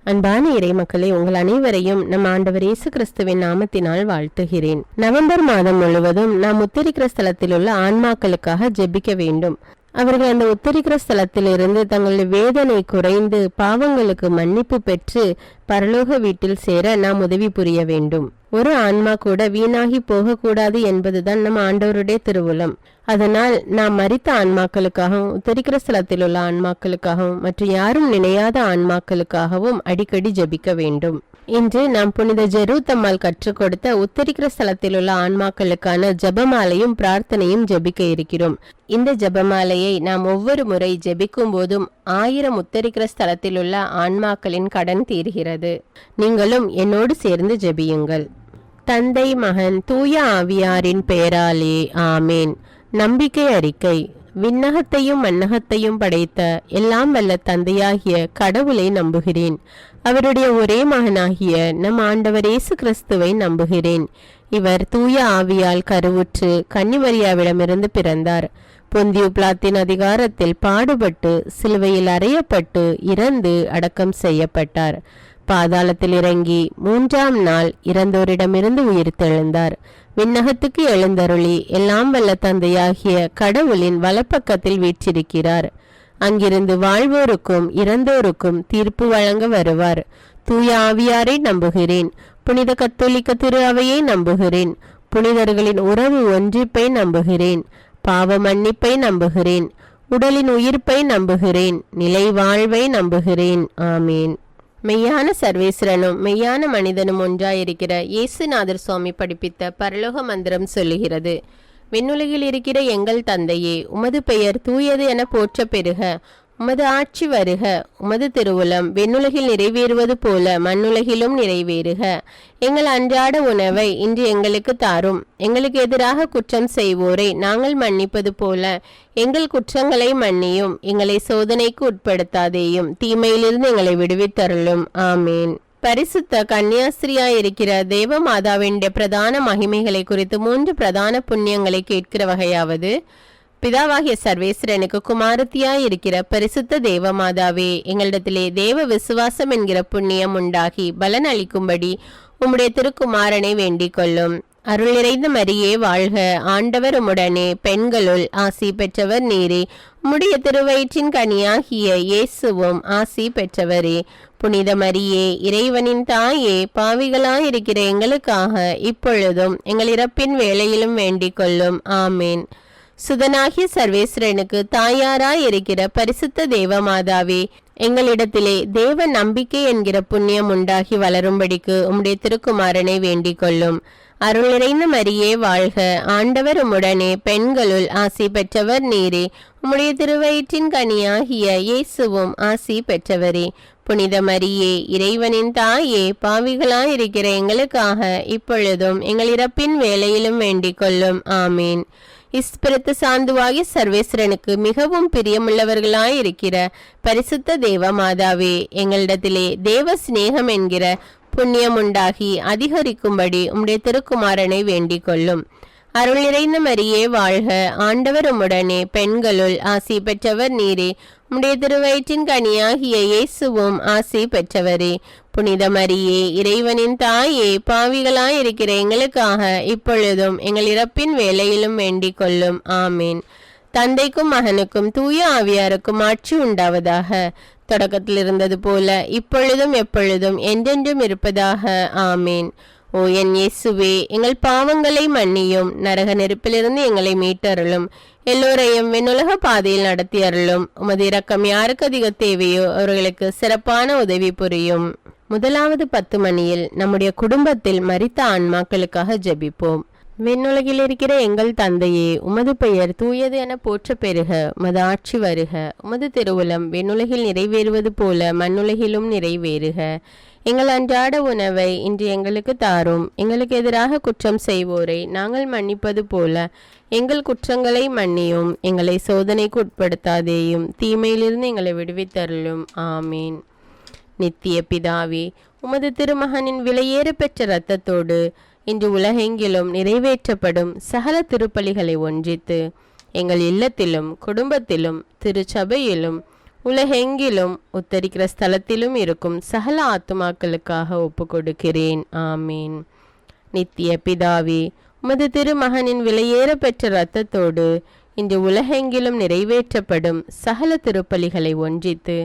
அன்பான இறை மக்களே, உங்கள் அனைவரையும் நம் ஆண்டவர் இயேசு கிறிஸ்துவின் நாமத்தினால் வாழ்த்துகிறேன். நவம்பர் மாதம் முழுவதும் நாம் உத்தரிக்கிற ஸ்தலத்தில் உள்ள ஆன்மாக்களுக்காக ஜெபிக்க வேண்டும். அவர்கள் அந்த உத்தரிக்கிற ஸ்தலத்திலிருந்து தங்களுடைய வேதனை குறைந்து பாவங்களுக்கு மன்னிப்பு பெற்று பரலோக வீட்டில் சேர நாம் உதவி புரிய வேண்டும். ஒரு ஆன்மா கூட வீணாகி போகக்கூடாது என்பதுதான் நம் ஆண்டவருடைய திருவுளம். அதனால் நாம் மரித்த ஆன்மாக்களுக்காகவும் உத்தரிக்கிற ஸ்தலத்தில் உள்ள ஆன்மாக்களுக்காகவும் மற்றும் யாரும் நினையாத ஆன்மாக்களுக்காகவும் அடிக்கடி ஜெபிக்க வேண்டும். இன்று நாம் புனித ஜெருத்தம்மாள் கற்றுக் கொடுத்த உத்தரிக்கிற ஸ்தலத்தில் உள்ள ஆன்மாக்களுக்கான ஜெபமாலையும் பிரார்த்தனையும் ஜெபிக்க இருக்கிறோம். இந்த ஜெபமாலையை நாம் ஒவ்வொரு முறை ஜெபிக்கும் போதும் 1000 உத்தரிக்கிற ஸ்தலத்தில் உள்ள ஆன்மாக்களின் கடன் தீர்கிறது. நீங்களும் என்னோடு சேர்ந்து ஜெபியுங்கள். தந்தை, மகன், தூய ஆவியாரின் பெயராலே ஆமேன். நம்பிக்கை அறிக்கை. விண்ணகத்தையும் மண்ணகத்தையும் படைத்த எல்லாம் வல்ல தந்தையாகிய கடவுளை நம்புகிறேன். அவருடைய ஒரே மகனாகிய நம் ஆண்டவர் இயேசு கிறிஸ்துவை நம்புகிறேன். இவர் தூய ஆவியால் கருவுற்று கன்னிமரியாவிடமிருந்து பிறந்தார். பொந்தியு பிலாத்தின் அதிகாரத்தில் பாடுபட்டு சிலுவையில் அறையப்பட்டு இறந்து அடக்கம் செய்யப்பட்டார். பாதாளத்தில் இறங்கி 3ஆம் நாள் இறந்தோரிடமிருந்து உயிர்த்தெழுந்தார். விண்ணகத்துக்கு எழுந்தருளி எல்லாம் வல்ல தந்தையாகிய கடவுளின் வலப்பக்கத்தில் வீற்றிருக்கிறார். அங்கிருந்து வாழ்வோருக்கும் இறந்தோருக்கும் தீர்ப்பு வழங்க வருவார். தூய ஆவியாரை நம்புகிறேன். புனித கத்தோலிக்க திரு அவையை நம்புகிறேன். புனிதர்களின் உறவு ஒன்றிப்பை நம்புகிறேன். பாவ மன்னிப்பை நம்புகிறேன். உடலின் உயிர்ப்பை நம்புகிறேன். நிலை வாழ்வை நம்புகிறேன். ஆமீன். மெய்யான சர்வேஸ்வரனும் மெய்யான மனிதனும் ஒன்றாயிருக்கிற இயேசுநாதர் சுவாமி படிப்பித்த பரலோக மந்திரம் சொல்லுகிறது: விண்ணுலகில் இருக்கிற எங்கள் தந்தையே, உமது பெயர் தூயது என போற்ற பெறுக. உமது ஆட்சி வருக. உமது திருவுளம் விண்ணுலகில் நிறைவேறுவது போல மண்ணுலகிலும் நிறைவேறுக. எங்கள் அன்றாட உணவை இன்று எங்களுக்கு தாரும். எங்களுக்கு எதிராக குற்றம் செய்வோரை நாங்கள் மன்னிப்பது போல எங்கள் குற்றங்களை மன்னியும். எங்களை சோதனைக்கு உட்படுத்தாதேயும், தீமையிலிருந்து எங்களை விடுவித்தருளும். ஆமீன். பரிசுத்த கன்னியாஸ்திரியாயிருக்கிற தேவ மாதாவின் பிரதான மகிமைகளை குறித்து 3 பிரதான புண்ணியங்களை கேட்கிற வகையாவது: பிதாவாகிய சர்வேஸ்வரனுக்கு குமாரத்தியாயிருக்கிற பரிசுத்த தேவமாதாவே, எங்களிடத்திலே தேவ விசுவாசம் என்கிற புண்ணியம் உண்டாகி பலன் அளிக்கும்படி உம்முடைய திருக்குமாரனை வேண்டிக் கொள்ளும். அருள் நிறைந்த மரியே வாழ்க. ஆண்டவர் உம்முடனே, பெண்களுள் ஆசி பெற்றவர் நீரே. உம்முடைய திருவயிற்றின் கனியாகிய இயேசுவும் ஆசி பெற்றவரே. புனித மரியே, இறைவனின் தாயே, பாவிகளாயிருக்கிற எங்களுக்காக இப்பொழுதும் எங்கள் இறப்பின் வேளையிலும் வேண்டிக் கொள்ளும். ஆமேன். சுதனாகிய சர்வேஸ்வரனுக்கு தாயாராயிருக்கிற பரிசுத்த தேவமாதாவே, எங்களிடத்திலே தேவ நம்பிக்கை என்கிற புண்ணியம் உண்டாகி வளரும்படிக்கு உம்முடைய திருக்குமாரனை வேண்டிக் கொள்ளும். அருள் நிறைந்த மரியே வாழ்க. ஆண்டவர் உம்முடனே, பெண்களுள் ஆசி பெற்றவர் நீரே. உம்முடைய திருவயிற்றின் கனியாகிய இயேசுவும் ஆசி பெற்றவரே. புனித மரியே, இறைவனின் தாயே, பாவிகளாயிருக்கிற எங்களுக்காக இப்பொழுதும் எங்கள் இறப்பின் வேளையிலும் வேண்டிக் கொள்ளும். ஆமீன். இஸ்பிரித்து சாந்துவாகிய சர்வேஸ்வரனுக்கு மிகவும் பிரியமுள்ளவர்களாயிருக்கிற பரிசுத்த தேவ மாதாவே, எங்களிடத்திலே தேவ சிநேகம் என்கிற புண்ணியம் உண்டாகி அதிகரிக்கும்படி உம்முடைய திருக்குமாரனை வேண்டிக் கொள்ளும். அருள் நிறைந்த மரியே வாழ்க. ஆண்டவர் உம்முடனே, பெண்களுள் ஆசி பெற்றவர் நீரே. உம்முடைய திருவயிற்றின் கனியாகிய இயேசுவும் ஆசி பெற்றவரே. புனித மரியே, இறைவனின் தாயே, பாவிகளாயிருக்கிற எங்களுக்காக இப்பொழுதும் எங்கள் இறப்பின் வேளையிலும் வேண்டிக் கொள்ளும். ஆமீன். தந்தைக்கும் மகனுக்கும் தூய ஆவியாருக்கும் ஆட்சி உண்டாவதாக. தொடக்கத்தில் இருந்தது போல இப்பொழுதும் எப்பொழுதும் என்றென்றும் இருப்பதாக. ஆமீன். ஓ என் இயேசுவே, எங்கள் பாவங்களை மன்னியும். நரக நெருப்பிலிருந்து எங்களை மீட்டருளும். எல்லோரையும் விண்ணுலக பாதையில் நடத்தி அருளும். உமது இரக்கம் யாருக்கு அதிக தேவையோ அவர்களுக்கு சிறப்பான உதவி புரியும். முதலாவது 10 மணியில் நம்முடைய குடும்பத்தில் மரித்த ஆன்மாக்களுக்காக ஜெபிப்போம். விண்ணுலகில் இருக்கிற எங்கள் தந்தையே, உமது பெயர் தூயது என போற்ற பெறுக. உமது ஆட்சி வருக. உமது திருவுளம் விண்ணுலகில் நிறைவேறுவது போல மண்ணுலகிலும் நிறைவேறுக. எங்கள் அன்றாட உணவை இன்று எங்களுக்கு தாரும். எங்களுக்கு எதிராக குற்றம் செய்வோரை நாங்கள் மன்னிப்பது போல எங்கள் குற்றங்களை மன்னியும். எங்களை சோதனைக்கு உட்படுத்தாதேயும், தீமையிலிருந்து எங்களை விடுவித்தருளும். ஆமீன். நித்திய பிதாவே, உமது திருமகனின் விலையேற பெற்ற இரத்தத்தோடு இன்று உலகெங்கிலும் நிறைவேற்றப்படும் சகல திருப்பலிகளை ஒன்றித்து எங்கள் இல்லத்திலும் குடும்பத்திலும் திருச்சபையிலும் உலகெங்கிலும் உத்தரிக்கிற ஸ்தலத்திலும் இருக்கும் சகல ஆத்துமாக்களுக்காக ஒப்பு கொடுக்கிறேன். ஆமீன். நித்திய பிதாவே, உமது திருமகனின் விலையேற பெற்ற இரத்தத்தோடு இன்று உலகெங்கிலும் நிறைவேற்றப்படும் சகல திருப்பலிகளை ஒன்றித்து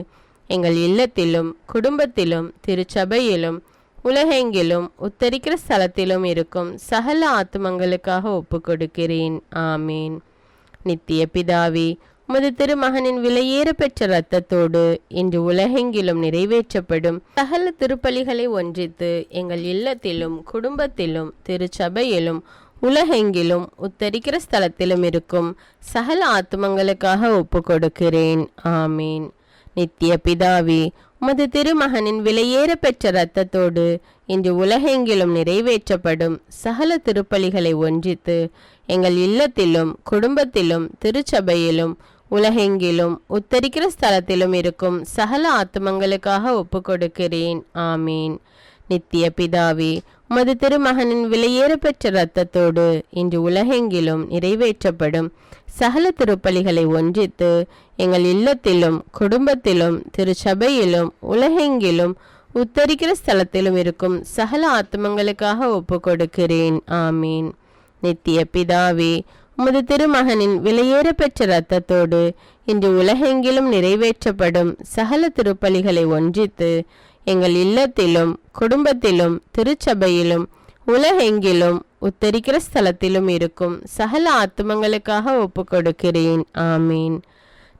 எங்கள் இல்லத்திலும் குடும்பத்திலும் திருச்சபையிலும் உலகெங்கிலும் உத்தரிக்கிற ஸ்தலத்திலும் இருக்கும் சகல ஆத்துமங்களுக்காக ஒப்பு கொடுக்கிறேன். ஆமீன். நித்திய பிதாவே, உமது திருமகனின் விலையேற பெற்ற இரத்தத்தோடு இன்று உலகெங்கிலும் நிறைவேற்றப்படும் சகல திருப்பலிகளை ஒன்றித்து எங்கள் இல்லத்திலும் குடும்பத்திலும் திருச்சபையிலும் உலகெங்கிலும் உத்தரிக்கிற ஸ்தலத்திலும் இருக்கும் சகல ஆத்துமங்களுக்காக ஒப்பு கொடுக்கிறேன். ஆமீன். நித்திய பிதாவே, உமது திருமகனின் விலையேற பெற்ற இரத்தத்தோடு இன்று உலகெங்கிலும் நிறைவேற்றப்படும் சகல திருப்பலிகளை ஒன்றித்து எங்கள் இல்லத்திலும் குடும்பத்திலும் திருச்சபையிலும் உலகெங்கிலும் உத்தரிக்கிற ஸ்தலத்திலும் இருக்கும் சகல ஆத்துமங்களுக்காக ஒப்பு கொடுக்கிறேன். ஆமீன். நித்திய பிதாவே, உமது திருமகனின் விலையேற பெற்ற இரத்தத்தோடு இன்று உலகெங்கிலும் நிறைவேற்றப்படும் சகல திருப்பலிகளை ஒன்றித்து எங்கள் இல்லத்திலும் குடும்பத்திலும் திருச்சபையிலும் உலகெங்கிலும் உத்தரிக்கிற ஸ்தலத்திலும் இருக்கும் சகல ஆத்துமங்களுக்காக ஒப்பு கொடுக்கிறேன். ஆமீன். நித்திய பிதாவே, உமது திருமகனின் விலையேற பெற்ற இரத்தத்தோடு இன்று உலகெங்கிலும் நிறைவேற்றப்படும் சகல திருப்பலிகளை ஒன்றித்து எங்கள் இல்லத்திலும் குடும்பத்திலும் திருச்சபையிலும் உலகெங்கிலும் உத்தரிக்கிற ஸ்தலத்திலும் இருக்கும் சகல ஆத்துமங்களுக்காக ஒப்பு கொடுக்கிறேன். ஆமீன்.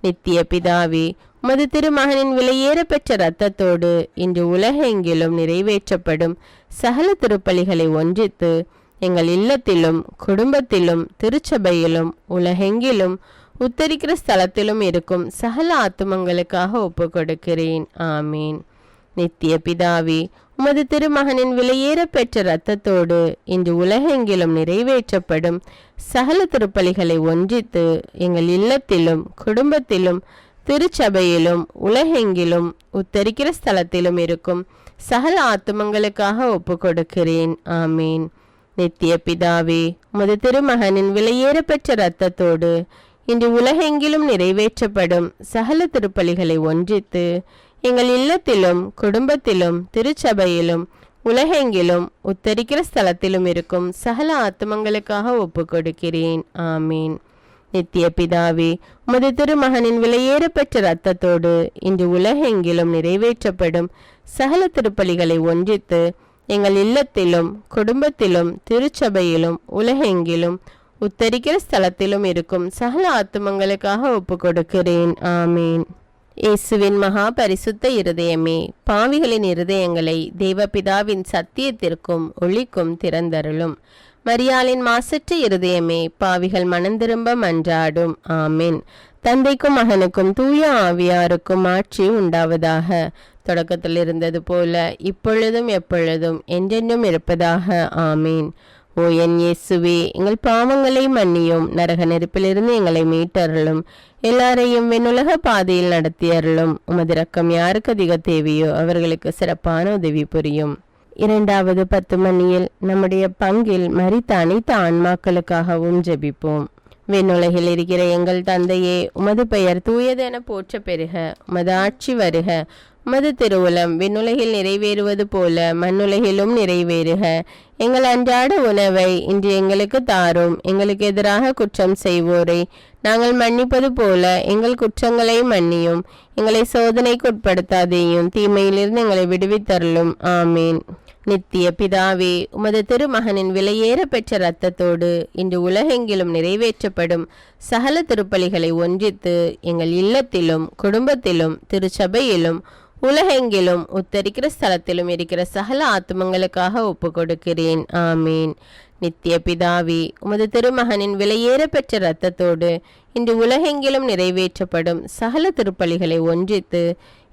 நித்திய பிதாவே, உமது திருமகனின் விலையேற பெற்ற இரத்தத்தோடு இன்று உலகெங்கிலும் நிறைவேற்றப்படும் சகல திருப்பலிகளை ஒன்றித்து எங்கள் இல்லத்திலும் குடும்பத்திலும் திருச்சபையிலும் உலகெங்கிலும் உத்தரிக்கிற ஸ்தலத்திலும் இருக்கும் சகல ஆத்துமங்களுக்காக ஒப்பு கொடுக்கிறேன். ஆமீன். நித்திய பிதாவே, உமது திருமகனின் விலையேற பெற்ற இரத்தத்தோடு இன்று உலகெங்கிலும் நிறைவேற்றப்படும் சகல திருப்பலிகளை ஒன்றித்து எங்கள் இல்லத்திலும் குடும்பத்திலும் திருச்சபையிலும் உலகெங்கிலும் உத்தரிக்கிற ஸ்தலத்திலும் இருக்கும் சகல ஆத்துமங்களுக்காக ஒப்பு கொடுக்கிறேன். ஆமீன். நித்திய பிதாவே, உமது திருமகனின் விலையேற பெற்ற இரத்தத்தோடு இன்று உலகெங்கிலும் நிறைவேற்றப்படும் சகல திருப்பலிகளை ஒன்றித்து எங்கள் இல்லத்திலும் குடும்பத்திலும் திருச்சபையிலும் உலகெங்கிலும் உத்தரிக்கிற ஸ்தலத்திலும் இருக்கும் சகல ஆத்துமங்களுக்காக ஒப்பு கொடுக்கிறேன். ஆமீன். நித்திய பிதாவே, உமது திருமகனின் விலையேற பெற்ற இரத்தத்தோடு இன்று உலகெங்கிலும் நிறைவேற்றப்படும் சகல திருப்பலிகளை ஒன்றித்து எங்கள் இல்லத்திலும் குடும்பத்திலும் திருச்சபையிலும் உலகெங்கிலும் உத்தரிக்கிற ஸ்தலத்திலும் இருக்கும் சகல ஆத்துமங்களுக்காக ஒப்பு கொடுக்கிறேன். ஆமீன். இயேசுவின் மகா பரிசுத்த இருதயமே, பாவிகளின் இருதயங்களை தேவபிதாவின் சத்தியத்திற்கும் ஒளிக்கும் திறந்தருளும். மரியாளின் மாசற்ற இருதயமே, பாவிகள் மனந்திரும்ப மன்றாடும். ஆமீன். தந்தைக்கும் மகனுக்கும் தூய ஆவியாருக்கும் ஆட்சி உண்டாவதாக. தொடக்கத்தில் இருந்தது போல இப்பொழுதும் எப்பொழுதும் என்றென்றும் இருப்பதாக. ஆமீன். ஓ என் இயேசுவே, எங்கள் பாவங்களை மன்னியும், நரக நெருப்பிலிருந்து எங்களை மீட்டருளும், எல்லாரையும் விண்ணுலக பாதையில் நடத்தியருளும். உமது இரக்கம் யாருக்கு அதிக தேவையோ அவர்களுக்கு சிறப்பான உதவி புரியும். இரண்டாவது 10 மணியில் நம்முடைய பங்கில் மரித்த அனைத்து ஆன்மாக்களுக்காகவும் ஜெபிப்போம். விண்ணுலகில் இருக்கிற எங்கள் தந்தையே, உமது பெயர் தூயதென போற்ற பெறுக, உமது ஆட்சி வருக, உமது திருவுளம் விண்ணுலகில் நிறைவேறுவது போல மண்ணுலகிலும் நிறைவேறுக. எங்கள் அன்றாட உணவை இன்று எங்களுக்கு தாரும். எங்களுக்கு எதிராக குற்றம் செய்வோரை நாங்கள் மன்னிப்பது போல எங்கள் குற்றங்களை மன்னியும். எங்களை சோதனைக்கு உட்படுத்தாதேயும், தீமையிலிருந்து எங்களை விடுவித்தருளும். ஆமீன். நித்திய பிதாவே, உமது திருமகனின் விலையேற பெற்ற இரத்தத்தோடு இன்று உலகெங்கிலும் நிறைவேற்றப்படும் சகல திருப்பலிகளை ஒன்றித்து எங்கள் இல்லத்திலும் குடும்பத்திலும் திருச்சபையிலும் உலகெங்கிலும் உத்தரிக்கிற ஸ்தலத்திலும் இருக்கிற சகல ஆத்துமங்களுக்காக ஒப்பு கொடுக்கிறேன். ஆமீன். நித்திய பிதாவே, உமது திருமகனின் விலையேற பெற்ற இரத்தத்தோடு இன்று உலகெங்கிலும் நிறைவேற்றப்படும் சகல திருப்பலிகளை ஒன்றித்து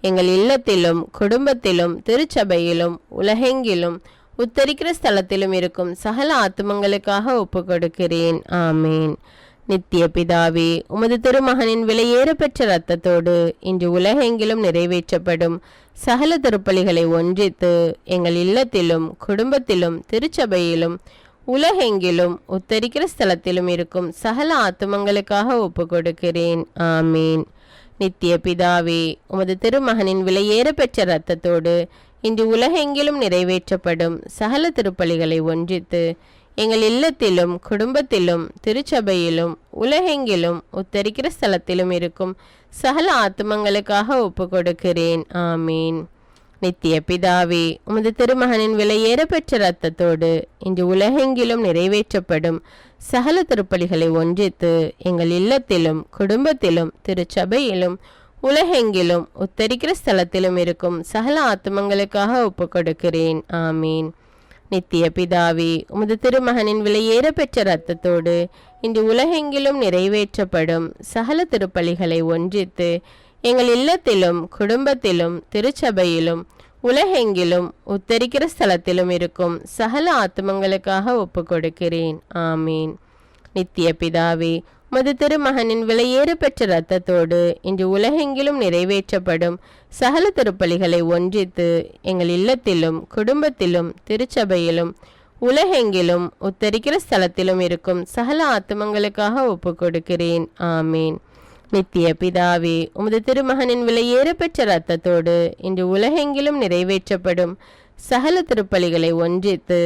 எங்கள் இல்லத்திலும் குடும்பத்திலும் திருச்சபையிலும் உலகெங்கிலும் உத்தரிக்கிற ஸ்தலத்திலும் இருக்கும் சகல ஆத்துமங்களுக்காக ஒப்பு கொடுக்கிறேன். ஆமீன். நித்திய பிதாவே, உமது திருமகனின் விலையேற பெற்ற இரத்தத்தோடு இன்று உலகெங்கிலும் நிறைவேற்றப்படும் சகல திருப்பலிகளை ஒன்றித்து எங்கள் இல்லத்திலும் குடும்பத்திலும் திருச்சபையிலும் உலகெங்கிலும் உத்தரிக்கிற ஸ்தலத்திலும் இருக்கும் சகல ஆத்துமங்களுக்காக ஒப்பு கொடுக்கிறேன். ஆமீன். நித்திய பிதாவே, உமது திருமகனின் விலையேற பெற்ற இரத்தத்தோடு இன்று உலகெங்கிலும் நிறைவேற்றப்படும் சகல திருப்பலிகளை ஒன்றித்து எங்கள் இல்லத்திலும் குடும்பத்திலும் திருச்சபையிலும் உலகெங்கிலும் உத்தரிக்கிற ஸ்தலத்திலும் இருக்கும் சகல ஆத்துமங்களுக்காக ஒப்பு கொடுக்கிறேன். ஆமீன். நித்திய பிதாவே, உமது திருமகனின் விலையேற பெற்ற இரத்தத்தோடு இன்று உலகெங்கிலும் நிறைவேற்றப்படும் சகல திருப்பலிகளை ஒன்றித்து எங்கள் இல்லத்திலும் குடும்பத்திலும் திருச்சபையிலும் உலகெங்கிலும் உத்தரிக்கிற ஸ்தலத்திலும் இருக்கும் சகல ஆத்துமங்களுக்காக ஒப்பு கொடுக்கிறேன். ஆமீன். நித்திய பிதாவே, உமது திருமகனின் விலையேற பெற்ற இரத்தத்தோடு இன்று உலகெங்கிலும் நிறைவேற்றப்படும் சகல திருப்பலிகளை ஒன்றித்து எங்கள் இல்லத்திலும் குடும்பத்திலும் திருச்சபையிலும் உலகெங்கிலும் உத்தரிக்கிற ஸ்தலத்திலும் இருக்கும் சகல ஆத்துமங்களுக்காக ஒப்பு கொடுக்கிறேன். ஆமீன். நித்திய பிதாவே, உமது திருமகனின் விலையேற பெற்ற இரத்தத்தோடு இன்று உலகெங்கிலும் நிறைவேற்றப்படும் சகல திருப்பலிகளை ஒன்றித்து எங்கள் இல்லத்திலும் குடும்பத்திலும் திருச்சபையிலும் உலகெங்கிலும் உத்தரிக்கிற ஸ்தலத்திலும் இருக்கும் சகல ஆத்துமங்களுக்காக ஒப்பு கொடுக்கிறேன். ஆமீன். நித்திய பிதாவே, உமது திருமகனின் விலையேற பெற்ற இரத்தத்தோடு இன்று உலகெங்கிலும் நிறைவேற்றப்படும் சகல திருப்பலிகளை ஒன்றித்து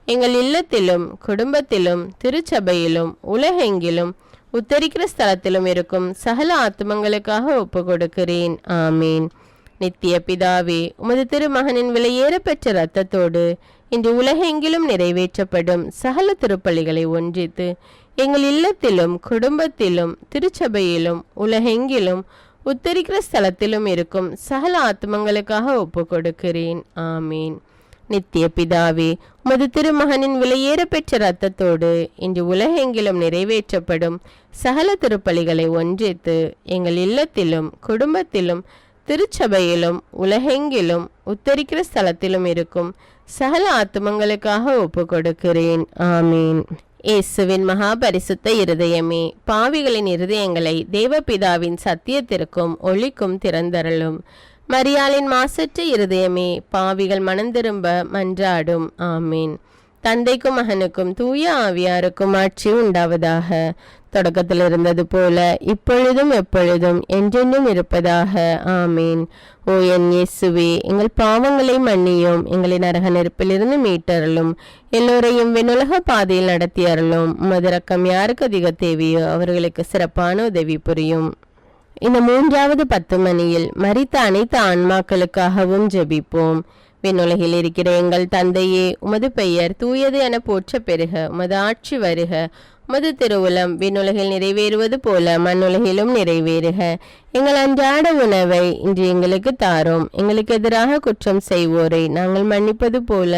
எங்கள் இல்லத்திலும் குடும்பத்திலும் திருச்சபையிலும் உலகெங்கிலும் உத்தரிக்கிற ஸ்தலத்திலும் இருக்கும் சகல ஆத்துமங்களுக்காக ஒப்பு கொடுக்கிறேன். ஆமீன். நித்திய பிதாவே, உமது திருமகனின் விலையேற பெற்ற இரத்தத்தோடு இன்று உலகெங்கிலும் நிறைவேற்றப்படும் சகல திருப்பலிகளை ஒன்றித்து எங்கள் இல்லத்திலும் குடும்பத்திலும் திருச்சபையிலும் உலகெங்கிலும் உத்தரிக்கிற ஸ்தலத்திலும் இருக்கும் சகல ஆத்துமங்களுக்காக ஒப்பு கொடுக்கிறேன். ஆமீன். நித்திய பிதாவே, உமது திருமகனின் விலையேற பெற்ற இரத்தத்தோடு இன்று உலகெங்கிலும் நிறைவேற்றப்படும் சகல திருப்பலிகளை ஒன்றித்து எங்கள் இல்லத்திலும் குடும்பத்திலும் திருச்சபையிலும் உலகெங்கிலும் உத்தரிக்கிற ஸ்தலத்திலும் இருக்கும் சகல ஆத்துமங்களுக்காக ஒப்பு கொடுக்கிறேன். ஆமீன். இயேசுவின் மகா பரிசுத்த இருதயமே, பாவிகளின் இருதயங்களை தேவபிதாவின் சத்தியத்திற்கும் ஒளிக்கும் திறந்தருளும். மரியாளின் மாசற்ற இருதயமே, பாவிகள் மனந்திரும்ப மன்றாடும். ஆமீன். தந்தைக்கும் மகனுக்கும் தூய ஆவியாருக்கும் ஆட்சி உண்டாவதாக. தொடக்கத்தில் இருந்தது போல இப்பொழுதும் எப்பொழுதும் என்றென்றும் இருப்பதாக. ஆமீன். ஓ என் இயேசுவே, எங்கள் பாவங்களை மன்னியும், எங்களை நரக நெருப்பிலிருந்து மீட்டருளும், எல்லோரையும் விண்ணுலக பாதையில் நடத்தி அருளும். உமது இரக்கம் யாருக்கு அதிக தேவையோ அவர்களுக்கு சிறப்பான உதவி புரியும். இந்த 3வது 10 மணியில் மரித்த அனைத்து ஆன்மாக்களுக்காகவும் ஜெபிப்போம். விண்ணுலகில் இருக்கிற எங்கள் தந்தையே, உமது பெயர் தூயது என போற்ற பெருக, உமது ஆட்சி வருக, உமது திருவுளம் விண்ணுலகில் நிறைவேறுவது போல மண்ணுலகிலும் நிறைவேறுக. எங்கள் அன்றாட உணவை இன்று எங்களுக்கு தாரும். எங்களுக்கு எதிராக குற்றம் செய்வோரை நாங்கள் மன்னிப்பது போல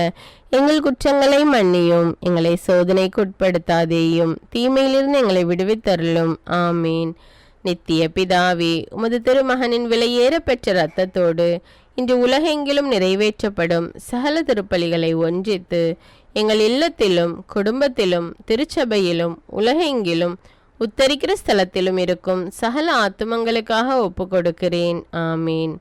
எங்கள் குற்றங்களை மன்னியும். எங்களை சோதனைக்கு உட்படுத்தாதேயும், தீமையிலிருந்து எங்களை விடுவித்தருளும். ஆமீன். நித்திய பிதாவே, உமது திருமகனின் விலையேற பெற்ற இரத்தத்தோடு இன்று உலகெங்கிலும் நிறைவேற்றப்படும் சகல திருப்பலிகளை ஒன்றித்து எங்கள் இல்லத்திலும் குடும்பத்திலும் திருச்சபையிலும் உலகெங்கிலும் உத்தரிக்கிற ஸ்தலத்திலும் இருக்கும் சகல ஆத்துமங்களுக்காக ஒப்பு கொடுக்கிறேன். ஆமீன்.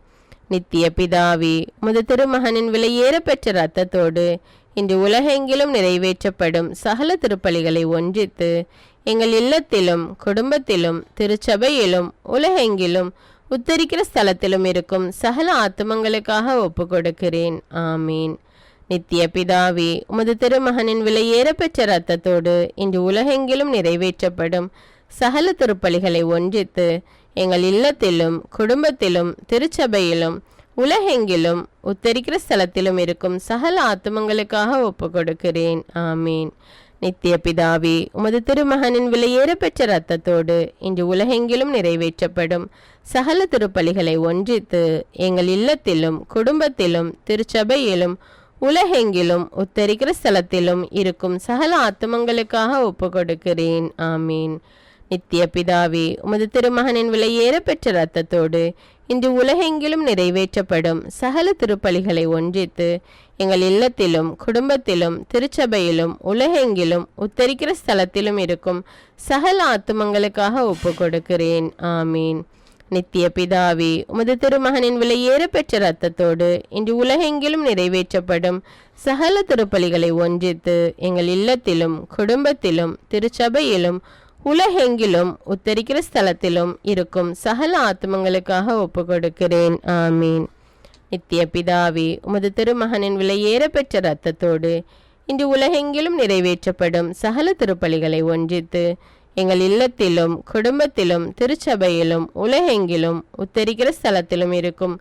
நித்திய பிதாவே, உமது திருமகனின் விலையேற பெற்ற இரத்தத்தோடு இன்று உலகெங்கிலும் நிறைவேற்றப்படும் சகல திருப்பலிகளை ஒன்றித்து எங்கள் இல்லத்திலும் குடும்பத்திலும் திருச்சபையிலும் உலகெங்கிலும் உத்தரிக்கிற ஸ்தலத்திலும் இருக்கும் சகல ஆத்துமங்களுக்காக ஒப்பு கொடுக்கிறேன். ஆமீன். நித்திய பிதாவே, உமது திருமகனின் விலையேற பெற்ற இரத்தத்தோடு இன்று உலகெங்கிலும் நிறைவேற்றப்படும் சகல திருப்பலிகளை ஒன்றித்து எங்கள் இல்லத்திலும் குடும்பத்திலும் திருச்சபையிலும் உலகெங்கிலும் உத்தரிக்கிற ஸ்தலத்திலும் இருக்கும் சகல ஆத்துமங்களுக்காக ஒப்பு கொடுக்கிறேன். ஆமீன். நித்திய பிதாவே, உமது திருமகனின் விலையேற பெற்ற இரத்தத்தோடு இன்று உலகெங்கிலும் நிறைவேற்றப்படும் சகல திருப்பலிகளை ஒன்றித்து எங்கள் இல்லத்திலும் குடும்பத்திலும் திருச்சபையிலும் உலகெங்கிலும் உத்தரிக்கிற ஸ்தலத்திலும் இருக்கும் சகல ஆத்துமங்களுக்காக ஒப்பு கொடுக்கிறேன். ஆமீன். நித்திய பிதாவே, உமது திருமகனின் விலையேற பெற்ற இரத்தத்தோடு இன்று உலகெங்கிலும் நிறைவேற்றப்படும் சகல திருப்பலிகளை ஒன்றித்து எங்கள் இல்லத்திலும் குடும்பத்திலும் திருச்சபையிலும் உலகெங்கிலும் உத்தரிக்கிற ஸ்தலத்திலும் இருக்கும் சகல ஆத்துமங்களுக்காக ஒப்பு கொடுக்கிறேன். ஆமீன். நித்திய பிதாவே, உமது திருமகனின் விலையேற பெற்ற இரத்தத்தோடு இன்று உலகெங்கிலும் நிறைவேற்றப்படும் சகல திருப்பலிகளை ஒன்றித்து எங்கள் இல்லத்திலும் குடும்பத்திலும் திருச்சபையிலும் உலகெங்கிலும் உத்தரிக்கிற ஸ்தலத்திலும் இருக்கும் சகல ஆத்மங்களுக்காக ஒப்பு கொடுக்கிறேன். ஆமீன். நித்திய பிதாவே, உமது திருமகனின் விலையேற பெற்ற இரத்தத்தோடு இன்று உலகெங்கிலும் நிறைவேற்றப்படும் சகல திருப்பலிகளை ஒன்றித்து எங்கள் இல்லத்திலும் குடும்பத்திலும் திருச்சபையிலும் உலகெங்கிலும் உத்தரிக்கிற ஸ்தலத்திலும் இருக்கும்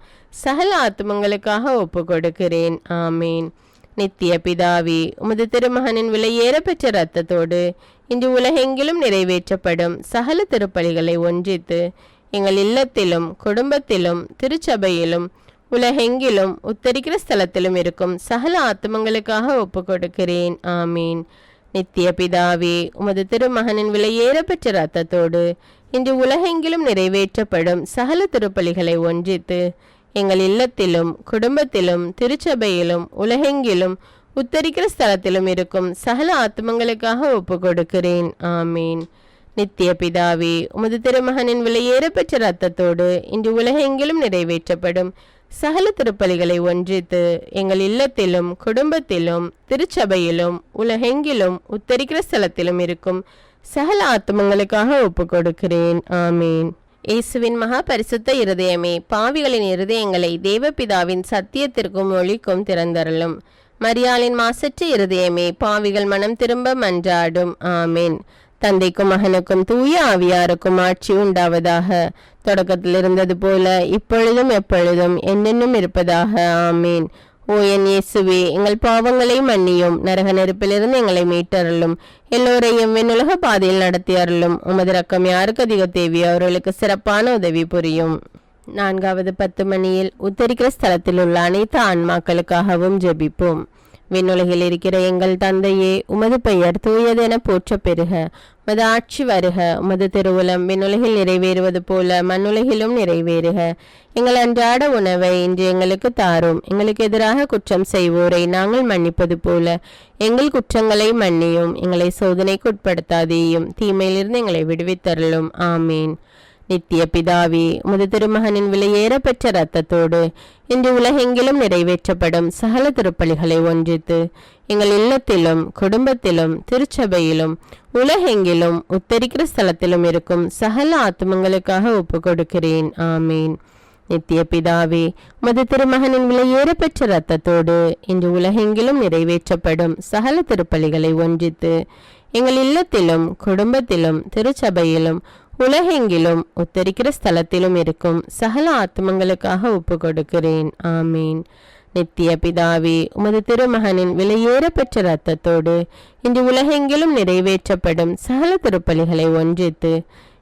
சகல ஆத்மங்களுக்காக ஒப்பு கொடுக்கிறேன். ஆமீன். நித்திய பிதாவே, உமது திருமகனின் விலையேற பெற்ற இரத்தத்தோடு இன்று உலகெங்கிலும் நிறைவேற்றப்படும் சகல திருப்பலிகளை ஒன்றித்து எங்கள் இல்லத்திலும் குடும்பத்திலும் திருச்சபையிலும் உலகெங்கிலும் உத்தரிக்கிற ஸ்தலத்திலும் இருக்கும் சகல ஆத்மங்களுக்காக ஒப்பு கொடுக்கிறேன். ஆமீன். நித்திய பிதாவே, உமது திருமகனின் விலையேற பெற்ற இரத்தத்தோடு இன்று உலகெங்கிலும் நிறைவேற்றப்படும் சகல திருப்பலிகளை ஒன்றித்து எங்கள் இல்லத்திலும் குடும்பத்திலும் திருச்சபையிலும் உலகெங்கிலும் உத்தரிக்கிற ஸ்தலத்திலும் இருக்கும் சகல ஆத்மங்களுக்காக ஒப்பு கொடுக்கிறேன். ஆமீன். நித்திய பிதாவே, உமது திருமகனின் விலையேற பெற்ற இரத்தத்தோடு இன்று உலகெங்கிலும் நிறைவேற்றப்படும் சகல திருப்பலிகளை ஒன்றித்து எங்கள் இல்லத்திலும் குடும்பத்திலும் திருச்சபையிலும் உலகெங்கிலும் உத்தரிக்கிற ஸ்தலத்திலும் இருக்கும் சகல ஆத்மங்களுக்காக ஒப்பு கொடுக்கிறேன். ஆமீன். இயேசுவின் மகா பரிசுத்த இருதயமே, பாவிகளின் இருதயங்களை தேவபிதாவின் சத்தியத்திற்கும் ஒளிக்கும் திறந்தருளும். மரியாளின் மாசற்ற இருதயமே, பாவிகள் மனம் திரும்ப மன்றாடும். ஆமீன். தந்தைக்கும் மகனுக்கும் தூய ஆவியாருக்கும் ஆட்சி உண்டாவதாக. தொடக்கத்தில் இருந்தது போல இப்பொழுதும் எப்பொழுதும் என்னென்னும் இருப்பதாக. ஆமீன். ஓ என் இயேசுவே, எங்கள் பாவங்களை மன்னியும், நரக நெருப்பிலிருந்து எங்களை மீட்டருளும், எல்லோரையும் விண்ணுலக பாதையில் நடத்தி அருளும். உமது இரக்கம் யாருக்கு அதிக தேவையோ அவர்களுக்கு சிறப்பான உதவி புரியும். 4வது 10 மணியில் உத்தரிக்கிற ஸ்தலத்தில் உள்ள அனைத்து ஆன்மாக்களுக்காகவும் ஜெபிப்போம். விண்ணுலகில் இருக்கிற எங்கள் தந்தையே, உமது பெயர் தூயதென போற்ற பெறுக. உமது ஆட்சி வருக. உமது திருவுளம் விண்ணுலகில் நிறைவேறுவது போல மண்ணுலகிலும் நிறைவேறுக. எங்கள் அன்றாட உணவை இன்று எங்களுக்கு தாரும். எங்களுக்கு எதிராக குற்றம் செய்வோரை நாங்கள் மன்னிப்பது போல எங்கள் குற்றங்களை மன்னியும். எங்களை சோதனைக்கு உட்படுத்தாதேயும், தீமையிலிருந்து எங்களை விடுவித்தருளும். ஆமீன். நித்திய பிதாவே, உமது திருமகனின் விலையேற பெற்ற இரத்தத்தோடு இன்று உலகெங்கிலும் நிறைவேற்றப்படும் சகல திருப்பலிகளை ஒன்றித்து எங்கள் இல்லத்திலும் குடும்பத்திலும் திருச்சபையிலும் உலகெங்கிலும் உத்தரிக்கிற ஸ்தலத்திலும் இருக்கும் சகல ஆத்மங்களுக்காக ஒப்பு கொடுக்கிறேன். ஆமீன். நித்திய பிதாவே, உமது திருமகனின் விலையேற பெற்ற இரத்தத்தோடு இன்று உலகெங்கிலும் நிறைவேற்றப்படும் சகல திருப்பலிகளை ஒன்றித்து எங்கள் இல்லத்திலும் குடும்பத்திலும் திருச்சபையிலும் உலகெங்கிலும் உத்தரிக்கிற ஸ்தலத்திலும் இருக்கும் சகல ஆத்மங்களுக்காக ஒப்பு கொடுக்கிறேன். ஆமீன். நித்திய பிதாவே, உமது திருமகனின் விலையேற பெற்ற இரத்தத்தோடு இன்று உலகெங்கிலும் நிறைவேற்றப்படும் சகல திருப்பலிகளை ஒன்றித்து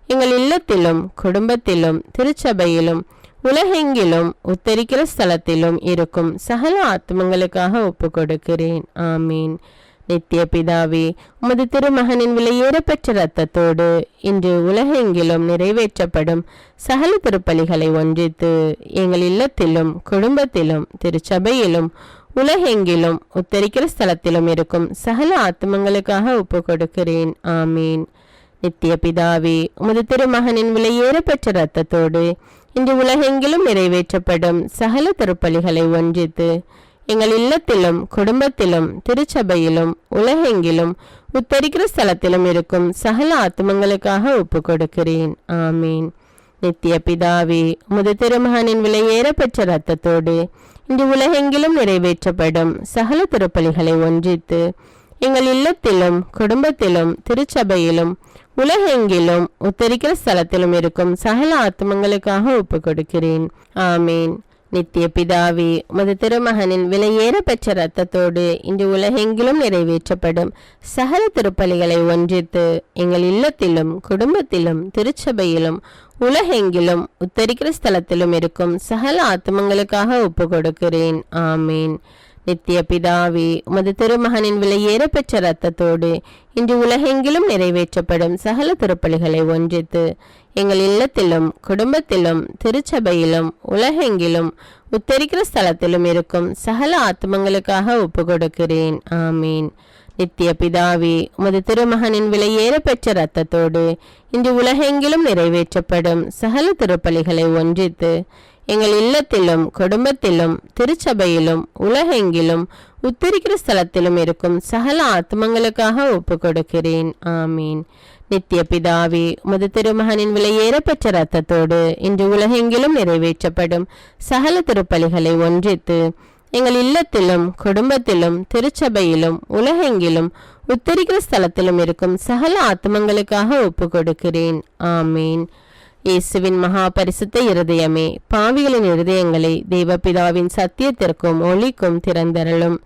எங்கள் இல்லத்திலும் குடும்பத்திலும் திருச்சபையிலும் உலகெங்கிலும் உத்தரிக்கிற ஸ்தலத்திலும் இருக்கும் சகல ஆத்மங்களுக்காக ஒப்பு கொடுக்கிறேன். ஆமீன். நித்திய பிதாவே, உமது திருமகனின் விலையேற பெற்ற இரத்தத்தோடு இன்று உலகெங்கிலும் நிறைவேற்றப்படும் சகல திருப்பலிகளை ஒன்றித்து எங்கள் இல்லத்திலும் குடும்பத்திலும் திருச்சபையிலும் உலகெங்கிலும் உத்தரிக்கிற ஸ்தலத்திலும் இருக்கும் சகல ஆத்மங்களுக்காக ஒப்பு கொடுக்கிறேன். ஆமீன். நித்திய பிதாவே, உமது திருமகனின் விலையேற பெற்ற இரத்தத்தோடு இன்று உலகெங்கிலும் நிறைவேற்றப்படும் சகல திருப்பலிகளை ஒன்றித்து எங்கள் இல்லத்திலும் குடும்பத்திலும் திருச்சபையிலும் உலகெங்கிலும் உத்தரிக்கிற ஸ்தலத்திலும் இருக்கும் சகல ஆத்மங்களுக்காக ஒப்பு கொடுக்கிறேன். ஆமீன். நித்திய பிதாவே, உமது திருமகனின் விலையேற பெற்ற இரத்தத்தோடு இன்று உலகெங்கிலும் நிறைவேற்றப்படும் சகல திருப்பலிகளை ஒன்றித்து எங்கள் இல்லத்திலும் குடும்பத்திலும் திருச்சபையிலும் உலகெங்கிலும் உத்தரிக்கிற ஸ்தலத்திலும் இருக்கும் சகல ஆத்மங்களுக்காக ஒப்பு கொடுக்கிறேன். ஆமீன். நித்திய பிதாவே, உமது திருமகனின் விலையேற பெற்ற இரத்தத்தோடு இன்று உலகெங்கிலும் நிறைவேற்றப்படும் சகல திருப்பலிகளை ஒன்றித்து எங்கள் இல்லத்திலும் குடும்பத்திலும் திருச்சபையிலும் உலகெங்கிலும் உத்தரிக்கிற ஸ்தலத்திலும் இருக்கும் சகல ஆத்மங்களுக்காக ஒப்பு கொடுக்கிறேன். ஆமீன். நித்திய பிதாவே, உமது திருமகனின் விலையேற பெற்ற இரத்தத்தோடு இன்று உலகெங்கிலும் நிறைவேற்றப்படும் சகல திருப்பலிகளை ஒன்றித்து எங்கள் இல்லத்திலும் குடும்பத்திலும் திருச்சபையிலும் உலகெங்கிலும் உத்தரிக்கிற ஸ்தலத்திலும் இருக்கும் சகல ஆத்மங்களுக்காக ஒப்பு கொடுக்கிறேன். ஆமீன். நித்திய பிதாவே, உமது திருமகனின் விலையேற பெற்ற இரத்தத்தோடு இன்று உலகெங்கிலும் நிறைவேற்றப்படும் சகல திருப்பலிகளை ஒன்றித்து எங்கள் இல்லத்திலும் குடும்பத்திலும் திருச்சபையிலும் உலகெங்கிலும் உத்தரிக்கிற ஸ்தலத்திலும் இருக்கும் சகல ஆத்மங்களுக்காக ஒப்பு கொடுக்கிறேன். ஆமீன். நித்திய பிதாவே, உமது திருமகனின் விலையேற பெற்ற இரத்தத்தோடு இன்று உலகெங்கிலும் நிறைவேற்றப்படும் சகல திருப்பலிகளை ஒன்றித்து எங்கள் இல்லத்திலும் குடும்பத்திலும் திருச்சபையிலும் உலகெங்கிலும் உத்தரிக்கிற ஸ்தலத்திலும் இருக்கும் சகல ஆத்மங்களுக்காக ஒப்பு கொடுக்கிறேன். ஆமீன். இயேசுவின் மகா பரிசுத்த இருதயமே, பாவிகளின் இருதயங்களை தேவபிதாவின் சத்தியத்திற்கும் ஒளிக்கும் திறந்தருளும்.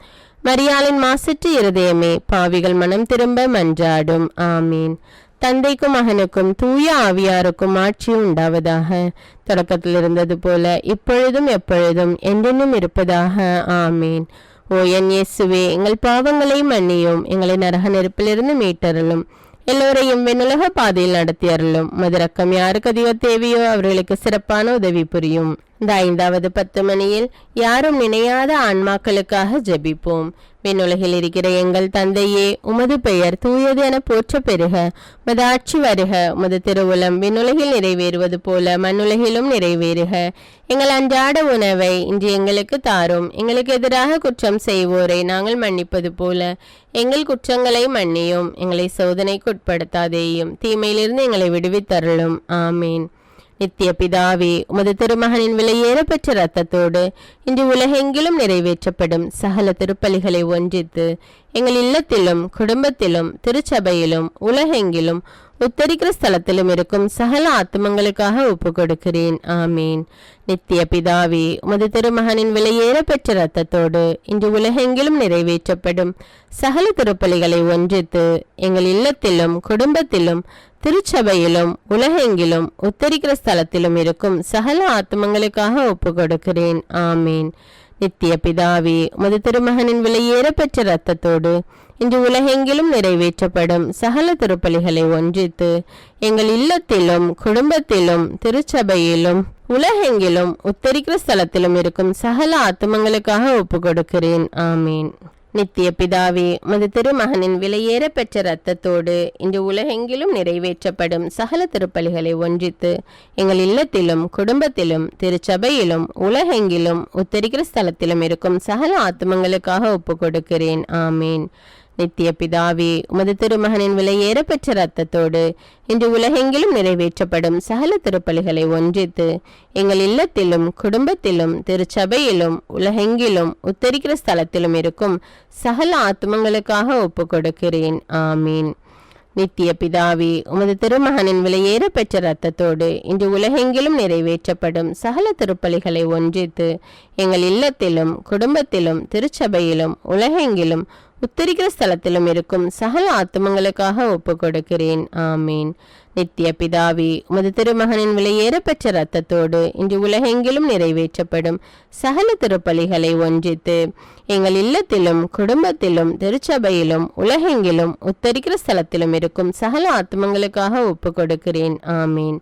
மரியாளின் மாசற்ற இருதயமே, பாவிகள் மனம் திரும்ப மன்றாடும். ஆமீன். தந்தைக்கும் மகனுக்கும் தூய ஆவியாருக்கும் ஆட்சி உண்டாவதாக. தொடக்கத்தில் இருந்தது போல இப்பொழுதும் எப்பொழுதும் என்றென்னும் இருப்பதாக. ஆமீன். ஓ என் இயேசுவே, எங்கள் பாவங்களை மன்னியும், எங்களை நரக நெருப்பிலிருந்து மீட்டருளும், எல்லோரையும் வெண்ணுலக பாதையில் நடத்தி அருளும். மதுரக்கம் யாருக்கு அதிக தேவையோ அவர்களுக்கு சிறப்பான உதவி புரியும். இந்த 5வது 10 மணியில் யாரும் நினையாத ஆன்மாக்களுக்காக ஜெபிப்போம். விண்ணுலகில் இருக்கிற எங்கள் தந்தையே, உமது பெயர் தூயது என போற்ற பெறுக. உமது ஆட்சி வருக. உமது திருவுளம் விண்ணுலகில் நிறைவேறுவது போல மண்ணுலகிலும் நிறைவேறுக. எங்கள் அன்றாட உணவை இன்று எங்களுக்கு தாரும். எங்களுக்கு எதிராக குற்றம் செய்வோரை நாங்கள் மன்னிப்பது போல எங்கள் குற்றங்களை மன்னியும். எங்களை சோதனைக்கு உட்படுத்தாதேயும், தீமையிலிருந்து எங்களை விடுவித்தருளும். ஆமீன். நித்திய பிதாவே, உமது திருமகனின் விலையேற பெற்ற இரத்தத்தோடு இன்று உலகெங்கிலும் நிறைவேற்றப்படும் சகல திருப்பலிகளை ஒன்றித்து எங்கள் இல்லத்திலும் குடும்பத்திலும் திருச்சபையிலும் உலகெங்கிலும் உத்தரிக்கிற ஸ்தலத்திலும் இருக்கும் சகல ஆத்மங்களுக்காக ஒப்பு கொடுக்கிறேன். ஆமீன். நித்திய பிதாவே, உமது திருமகனின் விலையேற பெற்ற இரத்தத்தோடு இன்று உலகெங்கிலும் நிறைவேற்றப்படும் சகல திருப்பலிகளை ஒன்றித்து எங்கள் இல்லத்திலும் குடும்பத்திலும் திருச்சபையிலும் உலகெங்கிலும் உத்தரிக்கிற ஸ்தலத்திலும் இருக்கும் சகல ஆத்மங்களுக்காக ஒப்பு கொடுக்கிறேன். ஆமீன். நித்திய பிதாவே, உமது திருமகனின் விலையேற பெற்ற இரத்தத்தோடு இன்று உலகெங்கிலும் நிறைவேற்றப்படும் சகல திருப்பலிகளை ஒன்றித்து எங்கள் இல்லத்திலும் குடும்பத்திலும் திருச்சபையிலும் உலகெங்கிலும் உத்தரிக்கிற ஸ்தலத்திலும் இருக்கும் சகல ஆத்மங்களுக்காக ஒப்பு கொடுக்கிறேன். ஆமீன். நித்திய பிதாவே, உமது திருமகனின் விலையேற பெற்ற இரத்தத்தோடு இன்று உலகெங்கிலும் நிறைவேற்றப்படும் சகல திருப்பலிகளை ஒன்றித்து எங்கள் இல்லத்திலும் குடும்பத்திலும் திருச்சபையிலும் உலகெங்கிலும் உத்தரிக்கிற ஸ்தலத்திலும் இருக்கும் சகல ஆத்மங்களுக்காக ஒப்பு கொடுக்கிறேன். ஆமீன். நித்திய பிதாவே, உமது திருமகனின் விலையேற பெற்ற இரத்தத்தோடு இன்று உலகெங்கிலும் நிறைவேற்றப்படும் சகல திருப்பலிகளை ஒன்றித்து எங்கள் இல்லத்திலும் குடும்பத்திலும் திருச்சபையிலும் உலகெங்கிலும் உத்தரிக்கிற ஸ்தலத்திலும் இருக்கும் சகல ஆத்மங்களுக்காக ஒப்பு கொடுக்கிறேன். ஆமீன். நித்திய பிதாவே, உமது திருமகனின் விலையேற பெற்ற இரத்தத்தோடு இன்று உலகெங்கிலும் நிறைவேற்றப்படும் சகல திருப்பலிகளை ஒன்றித்து எங்கள் இல்லத்திலும் குடும்பத்திலும் திருச்சபையிலும் உலகெங்கிலும் உத்தரிக்கிற ஸ்தலத்திலும் இருக்கும் சகல ஆத்மங்களுக்காக ஒப்பு கொடுக்கிறேன். ஆமீன். நித்திய பிதாவே, உமது திருமகனின் விலையேற பெற்ற இரத்தத்தோடு இன்று உலகெங்கிலும் நிறைவேற்றப்படும் சகல திருப்பலிகளை ஒன்றித்து எங்கள் இல்லத்திலும் குடும்பத்திலும் திருச்சபையிலும் உலகெங்கிலும் உத்தரிக்கிற ஸ்தலத்திலும் இருக்கும் சகல ஆத்மங்களுக்காக ஒப்பு கொடுக்கிறேன். ஆமீன்.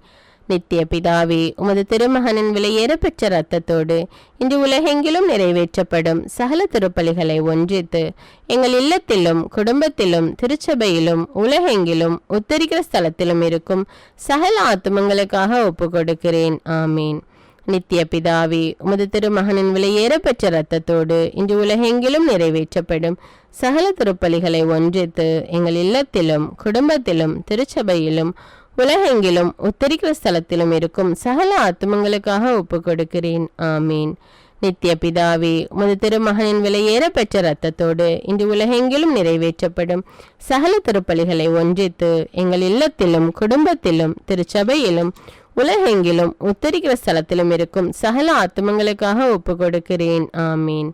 நித்திய பிதாவே, உமது திருமகனின் விலையேற பெற்ற இரத்தத்தோடு இன்று உலகெங்கிலும் நிறைவேற்றப்படும் சகல திருப்பலிகளை ஒன்றித்து எங்கள் இல்லத்திலும் குடும்பத்திலும் திருச்சபையிலும் உலகெங்கிலும் உத்தரிக்கிற ஸ்தலத்திலும் இருக்கும் சகல ஆத்மங்களுக்காக ஒப்பு கொடுக்கிறேன். ஆமீன். நித்திய பிதாவே, உமது திருமகனின் விலையேற பெற்ற இரத்தத்தோடு இன்று உலகெங்கிலும் நிறைவேற்றப்படும் சகல திருப்பலிகளை ஒன்றித்து எங்கள் இல்லத்திலும் குடும்பத்திலும் திருச்சபையிலும் உலகெங்கிலும் உத்தரிக்கிற ஸ்தலத்திலும் இருக்கும் சகல ஆத்மங்களுக்காக ஒப்பு கொடுக்கிறேன். ஆமீன். நித்திய பிதாவே, உமது திருமகனின் விலையேற பெற்ற இரத்தத்தோடு இன்று உலகெங்கிலும் நிறைவேற்றப்படும் சகல திருப்பலிகளை ஒன்றித்து எங்கள் இல்லத்திலும் குடும்பத்திலும் திருச்சபையிலும் உலகெங்கிலும் உத்தரிக்கிற ஸ்தலத்திலும் இருக்கும் சகல ஆத்மங்களுக்காக ஒப்பு கொடுக்கிறேன். ஆமீன்.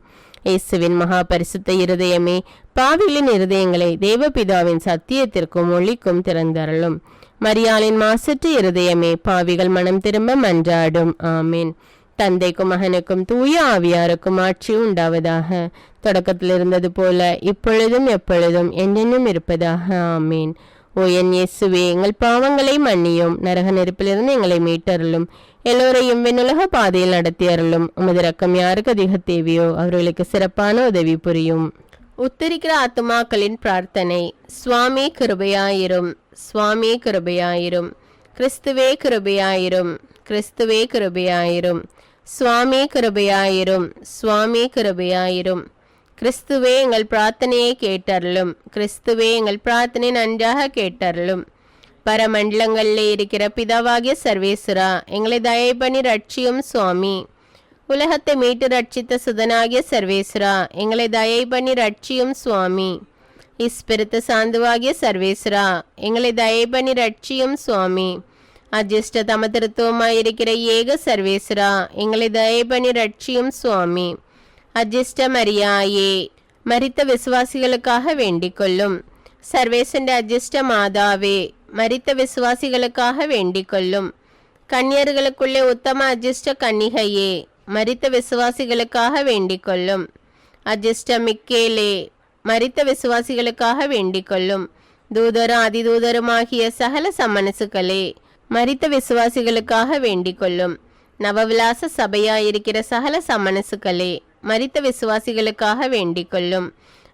இயேசுவின் மகா பரிசுத்த இருதயமே, பாவிகளின் இருதயங்களை தேவபிதாவின் சத்தியத்திற்கும் ஒளிக்கும் திறந்தருளும். மரியாளின் மாசற்ற இருதயமே, பாவிகள் மனம் திரும்ப மன்றாடும். ஆமீன். தந்தைக்கும் மகனுக்கும் தூய ஆவியாருக்கும் ஆட்சி உண்டாவதாக. தொடக்கத்தில் இருந்தது போல இப்பொழுதும் எப்பொழுதும் என்றென்னும் இருப்பதாக. ஆமீன். ஓ என் இயேசுவே, எங்கள் பாவங்களை மன்னியும், நரக நெருப்பிலிருந்து எங்களை மீட்டருளும், எல்லோரையும் விண்ணுலக பாதையில் நடத்தி அருளும். உமது இரக்கம் யாருக்கு அதிக தேவையோ அவர்களுக்கு சிறப்பான உதவி புரியும். உத்தரிக்கிற ஆத்துமாக்களின் பிரார்த்தனை. சுவாமி கிருபையாயிரும், சுவாமி கிருபையாயிரும், கிறிஸ்துவே கிருபையாயிரும், கிறிஸ்துவே கிருபையாயிரும், சுவாமி கிருபையாயிரும், சுவாமி கிருபையாயிரும். கிறிஸ்துவே எங்கள் பிரார்த்தனையை கேட்டருளும், கிறிஸ்துவே எங்கள் பிரார்த்தனை நன்றாக கேட்டருளும். பரமண்டலங்களில் இருக்கிற பிதாவாகிய சர்வேஸ்வரா, எங்களை தயை பண்ணி ரட்சியும் சுவாமி. உலகத்தை மீட்டு ரட்சித்த சுதனாகிய சர்வேஸ்வரா, எங்களை தயை பண்ணி ரட்சியும் சுவாமி. இஸ்பிரித்து சாந்துவாகிய சர்வேஸ்வரா, எங்களை தயை பண்ணி ரட்சியும் சுவாமி. அஜிஷ்ட தமதிருத்துவமாயிருக்கிற ஏக சர்வேஸ்வரா, எங்களை தயை பண்ணி ரட்சியும் சுவாமி. அஜிஷ்ட மரியாயே, மரித்த விசுவாசிகளுக்காக வேண்டிக் கொள்ளும். சர்வேசண்ட அஜிஷ்ட மாதாவே, மரித்த விசுவாசிகளுக்காக வேண்டிக் கொள்ளும். கன்னியர்களுக்குள்ளே உத்தம அஜிஷ்ட கன்னிகையே, மரித்த விசுவாசிகளுக்காக வேண்டிக் கொள்ளும். அஜிஷ்ட மிக்கேலே, மரித்த விசுவாசிகளுக்காக வேண்டிக் கொள்ளும். தூதரும் அதிதூதருமாகிய சகல சம்மனசுக்களே, மரித்த விசுவாசிகளுக்காக வேண்டிக் கொள்ளும். நவவிலாச சபையாயிருக்கிற சகல சம்மனசுக்களே, மரித்த விசுவாசிகளுக்காக வேண்டிக் கொள்ளும்.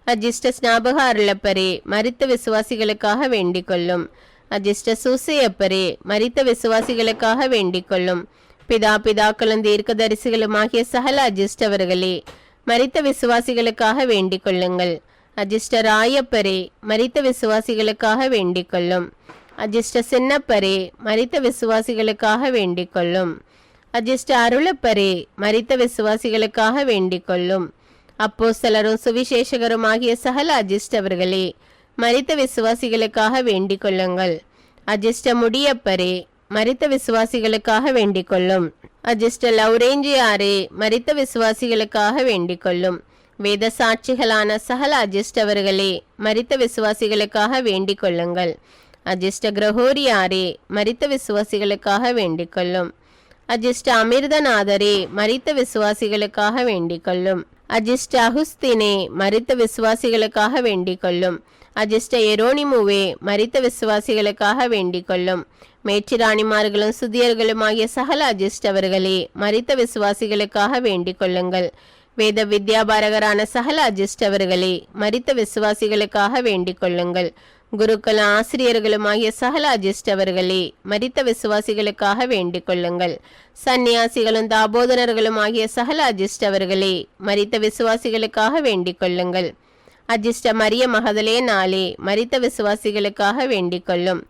அஜிஷ்ட ஸ்நாபக அருளப்பரே, மரித்த விசுவாசிகளுக்காக வேண்டிக் கொள்ளும். அஜிஷ்ட சூசையப்பரே, மரித்த விசுவாசிகளுக்காக வேண்டிக் கொள்ளும். பிதாக்களும் தீர்க்கதரிசிகளுமாகிய சகல அஜிஷ்டவர்களே, மரித்த விசுவாசிகளுக்காக வேண்டிக் கொள்ளுங்கள். அஜிஷ்ட ராயப்பரே, மரித்த விசுவாசிகளுக்காக வேண்டிக் கொள்ளும். அஜிஷ்ட சின்னப்பரே, மரித்த விசுவாசிகளுக்காக வேண்டிக் கொள்ளும். அஜிஷ்ட அருளப்பரே, மரித்த விசுவாசிகளுக்காக வேண்டிக் கொள்ளும். அப்போஸ்தலரும் சுவிசேஷகருமாகிய சகல அஜிஷ்டவர்களே, மரித்த விசுவாசிகளுக்காக வேண்டிக் கொள்ளுங்கள். அஜிஷ்ட முடியப்பரே, மரித்த விசுவாசிகளுக்காக வேண்டிக் கொள்ளும். அஜிஷ்ட லௌரேஞ்சியாரே, மரித்த விசுவாசிகளுக்காக வேண்டிக் கொள்ளும். வேத சாட்சிகளான சகல அஜிஷ்டவர்களே, மரித்த விசுவாசிகளுக்காக வேண்டிக் கொள்ளுங்கள். அஜிஷ்ட கிரகோரியாரே, மரித்த விசுவாசிகளுக்காக வேண்டிக் கொள்ளும். அஜிஷ்ட அமிர்தநாதரே, மரித்த விசுவாசிகளுக்காக வேண்டிக் கொள்ளும். அஜிஷ்ட அகுஸ்தினே, மரித்த விசுவாசிகளுக்காக வேண்டிக் கொள்ளும். அஜிஷ்ட எரோனிமுவே, மரித்த விசுவாசிகளுக்காக வேண்டிக் கொள்ளும். மேற்றிராணிமார்களும் சுதியர்களுமாகிய சகல அஜிஷ்டவர்களே, மரித்த விசுவாசிகளுக்காக வேண்டிக் கொள்ளுங்கள். வேத வித்யாபாரகரான சகல அஜிஷ்டவர்களே, மரித்த விசுவாசிகளுக்காக வேண்டிக் கொள்ளுங்கள். குருக்களும் ஆசிரியர்களுமாகிய சகல அஜிஷ்டவர்களே, மரித்த விசுவாசிகளுக்காக வேண்டிக் கொள்ளுங்கள். சந்நியாசிகளும் தாபோதனர்களும் ஆகிய சகல அஜிஷ்டவர்களே, மரித்த விசுவாசிகளுக்காக வேண்டிக் கொள்ளுங்கள். அஜிஷ்ட மரிய மகதலே நாளே, மரித்த விசுவாசிகளுக்காக வேண்டிக் கொள்ளும்.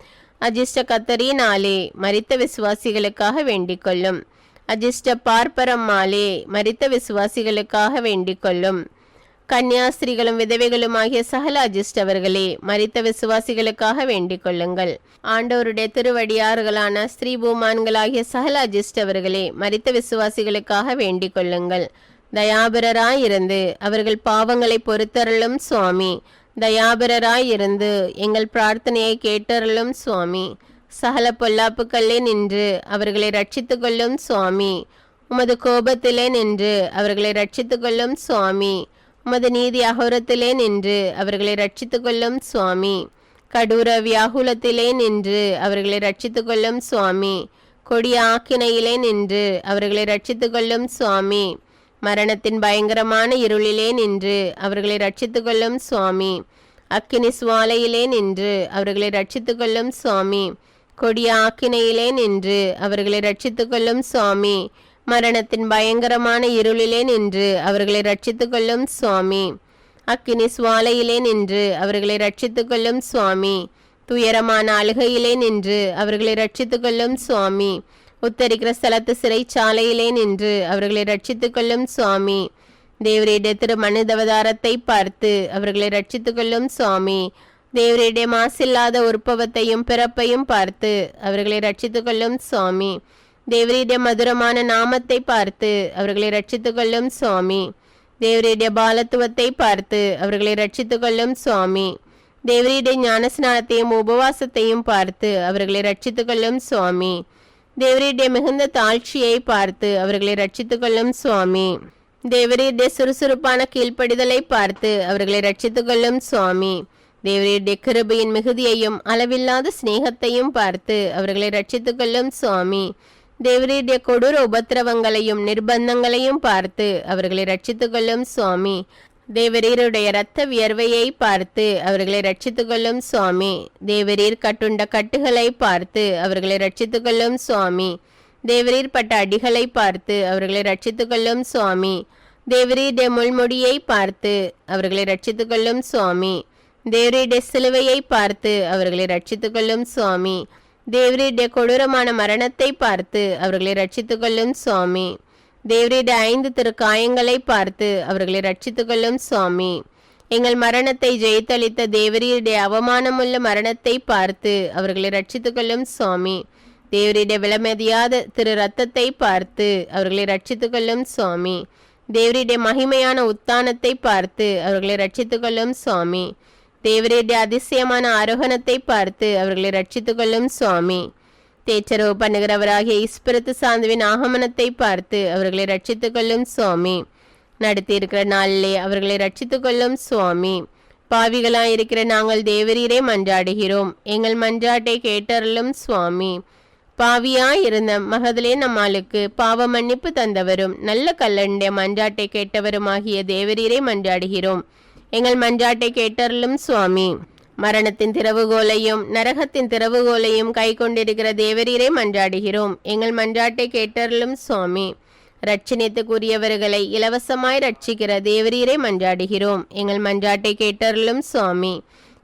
அஜிஷ்ட கத்தரீனாலே, மரித்த விசுவாசிகளுக்காக வேண்டிக் கொள்ளும். அஜிஷ்ட பார்ப்பரம்மாளே, மரித்த விசுவாசிகளுக்காக வேண்டிக் கொள்ளும். கன்னியாஸ்திரிகளும் விதவைகளுமாகிய சகல அஜிஷ்டவர்களே, மரித்த விசுவாசிகளுக்காக வேண்டிக் கொள்ளுங்கள். ஆண்டவருடைய திருவடியார்களான ஸ்திரீ பூமான்களாகிய சகல அஜிஷ்டவர்களே, மரித்த விசுவாசிகளுக்காக வேண்டிக் கொள்ளுங்கள். தயாபரராயிருந்து அவர்கள் பாவங்களை பொறுத்தருளும் சுவாமி. தயாபரராயிருந்து எங்கள் பிரார்த்தனையை கேட்டருளும் சுவாமி. சகல பொல்லாப்புக்களே நின்று அவர்களை ரட்சித்துக் கொள்ளும் சுவாமி. உமது கோபத்திலே நின்று அவர்களை ரட்சித்துக் கொள்ளும் சுவாமி. உமது நீதி அகோரத்திலே நின்று அவர்களை ரட்சித்துக் கொள்ளும் சுவாமி. கடூர வியாகுலத்திலே நின்று அவர்களை ரட்சித்துக் கொள்ளும் சுவாமி. கொடிய ஆக்கினையிலே நின்று அவர்களை ரட்சித்துக் கொள்ளும் சுவாமி. மரணத்தின் பயங்கரமான இருளிலே நின்று அவர்களை ரட்சித்துக் கொள்ளும் சுவாமி. அக்கினி சுவாலையிலே நின்று அவர்களை ரட்சித்துக் கொள்ளும் சுவாமி. கொடிய ஆக்கினையிலே நின்று அவர்களை ரட்சித்துக் கொள்ளும் சுவாமி. மரணத்தின் பயங்கரமான இருளிலே நின்று அவர்களை ரட்சித்துக் கொள்ளும் சுவாமி. அக்கினி சுவாலையிலே நின்று அவர்களை ரட்சித்துக் கொள்ளும் சுவாமி. துயரமான அழுகையிலே நின்று அவர்களை ரட்சித்துக் கொள்ளும் சுவாமி. உத்தரிக்கிற ஸ்தலத்து சிறைச்சாலையிலே நின்று அவர்களை ரட்சித்துக் கொள்ளும் சுவாமி. தேவருடைய திரு மனிதவதாரத்தை பார்த்து அவர்களை ரட்சித்துக் கொள்ளும் சுவாமி. தேவருடைய மாசில்லாத உற்பவத்தையும் பிறப்பையும் பார்த்து அவர்களை ரட்சித்துக் கொள்ளும் சுவாமி. தேவருடைய மதுரமான நாமத்தை பார்த்து அவர்களை ரட்சித்துக் கொள்ளும் சுவாமி. தேவருடைய பாலத்துவத்தை பார்த்து அவர்களை ரட்சித்துக் கொள்ளும் சுவாமி. தேவருடைய ஞானஸ்நானத்தையும் உபவாசத்தையும் பார்த்து அவர்களை ரட்சித்துக் கொள்ளும் சுவாமி. தேவருடைய மிகுந்த தாழ்ச்சியை பார்த்து அவர்களை ரட்சித்துக் கொள்ளும் சுவாமி. தேவருடைய சுறுசுறுப்பான கீழ்ப்படிதலை பார்த்து அவர்களை ரட்சித்துக் கொள்ளும் சுவாமி. தேவருடைய கிருபையின் மிகுதியையும் அளவில்லாத சிநேகத்தையும் பார்த்து அவர்களை ரட்சித்துக் கொள்ளும் சுவாமி. தேவருடைய கொடூர உபத்திரவங்களையும் நிர்பந்தங்களையும் பார்த்து அவர்களை ரட்சித்துக் கொள்ளும் சுவாமி. தேவரீருடைய இரத்த வியர்வையை பார்த்து அவர்களை ரட்சித்துக் கொள்ளும் சுவாமி. தேவரீர் கட்டுண்ட கட்டுகளை பார்த்து அவர்களை ரட்சித்துக் கொள்ளும் சுவாமி. தேவரீர் பட்ட அடிகளை பார்த்து அவர்களை ரட்சித்துக் கொள்ளும் சுவாமி. தேவரீருடைய முள்முடியை பார்த்து அவர்களை ரட்சித்துக் கொள்ளும் சுவாமி. தேவரீருடைய சிலுவையை பார்த்து அவர்களை ரட்சித்துக் கொள்ளும் சுவாமி. தேவரீருடைய கொடூரமான மரணத்தை பார்த்து அவர்களை ரட்சித்துக் கொள்ளும் சுவாமி. தேவரீருடைய 5 திருக்காயங்களை பார்த்து அவர்களை ரட்சித்துக் கொள்ளும் சுவாமி. எங்கள் மரணத்தை ஜெயித்தளித்த தேவரீருடைய அவமானமுள்ள மரணத்தை பார்த்து அவர்களை ரட்சித்துக் கொள்ளும் சுவாமி. தேவரீருடைய விலைமதியாத திரு ரத்தத்தை பார்த்து அவர்களை ரட்சித்துக் கொள்ளும் சுவாமி. தேவரீருடைய மகிமையான உத்தானத்தை பார்த்து அவர்களை ரட்சித்துக் கொள்ளும் சுவாமி. தேவரீருடைய அதிசயமான ஆரோகணத்தை பார்த்து அவர்களை ரட்சித்துக் கொள்ளும் சுவாமி. தேச்சரவு பண்ணுகிறவராகிய ஈஸ்வரத்து சாந்துவின் ஆகமனத்தை பார்த்து அவர்களை ரட்சித்துக் கொள்ளும் சுவாமி. நடத்தி இருக்கிற நாளிலே அவர்களை ரட்சித்துக் கொள்ளும் சுவாமி. பாவிகளாயிருக்கிற நாங்கள் தேவரீரை மன்றாடுகிறோம். எங்கள் மன்றாட்டை கேட்டருளும் சுவாமி. பாவியாயிருந்த மகதலே நம்மாளுக்கு பாவ மன்னிப்பு தந்தவரும் நல்ல கல்லண்டைய மன்றாட்டை கேட்டவருமாகிய தேவரீரை மன்றாடுகிறோம். எங்கள் மன்றாட்டை கேட்டருளும் சுவாமி. மரணத்தின் திறவுகோலையும் நரகத்தின் திறவுகோலையும் கை கொண்டிருக்கிற தேவரீரை மன்றாடுகிறோம். எங்கள் மன்றாட்டை கேட்டருளும் சுவாமி. ரட்சணியத்துக்குரியவர்களை இலவசமாய் ரட்சிக்கிற தேவரீரை மன்றாடுகிறோம். எங்கள் மன்றாட்டை கேட்டருளும் சுவாமி.